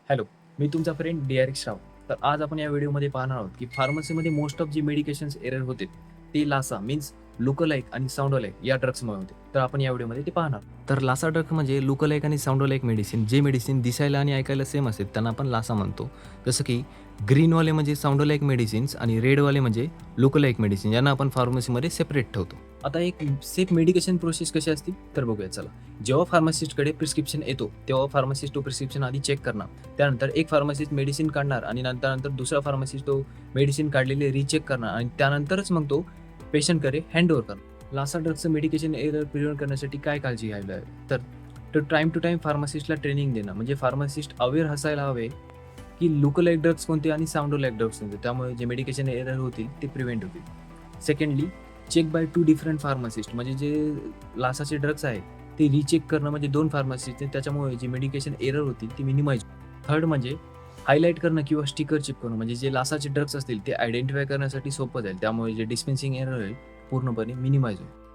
Hello, मी तुमचा friend DR. श्राव. तर आज आपण या व्हिडिओमध्ये पाहणार आहोत, की फार्मसीमध्ये most of the medications error होते, ते लासा मीन्स लुकलाइक आणि साउंडोलाइक या ड्रग्समुळे होते. तर आपण या व्हिडिओमध्ये ते पाहणार. तर लासा ड्रग म्हणजे लुकलाइक आणि साउंडोलाइक मेडिसिन. जे मेडिसिन दिसायला आणि ऐकायला सेम असतात त्यांना आपण लासा म्हणतो. जसं की ग्रीनवाले म्हणजे साउंडोलाइक मेडिसिन्स आणि रेडवाले म्हणजे लुकलाइक मेडिसिन, यांना आपण फार्मसीमध्ये सेपरेट ठेवतो. आता एक सेफ मेडिकेशन प्रोसेस कशी असते तर बघूया चला. जेव्हा फार्मासिस्टकडे प्रिस्क्रिप्शन येतो, तेव्हा फार्मासिस्ट तो प्रिस्क्रिप्शन आधी चेक करणार. त्यानंतर एक फार्मासिस्ट मेडिसिन काढणार आणि नंतर दुसरा फार्मासिस्ट तो मेडिसिन काढलेले रिचेक करणार आणि त्यानंतरच मग तो पेशंटकडे हँडओव्हर करणार. लासा ड्रग्सचं मेडिकेशन एरर प्रिव्हेंट करण्यासाठी काय काळजी घ्यावी लागेल तर टाइम टू टाइम फार्मासिस्टला ट्रेनिंग देणं, म्हणजे फार्मासिस्ट अवेअर असायला हवे की लुकलाइक ड्रग्स कोणते आणि साउंडोलाइक ड्रग्स कोणते, त्यामुळे जे मेडिकेशन एरर होतील ते प्रिव्हेंट होतील. Secondly, check by 2 different pharmacist, म्हणजे जे लासाचे ड्रग्स आहेत ते रिचेक करणं, म्हणजे 2 फार्मासिस्ट त्याच्यामुळे जे मेडिकेशन एरर होतील ती मिनिमाइज. थर्ड म्हणजे हायलाइट करणं किंवा स्टिकर चिपकवणं, म्हणजे जे लासाचे ड्रग्स असतील ते आयडेंटिफाय करण्यासाठी सोपं जाईल, त्यामुळे जे डिस्पेन्सिंग एरर होईल पूर्णपणे मिनिमाइज होईल.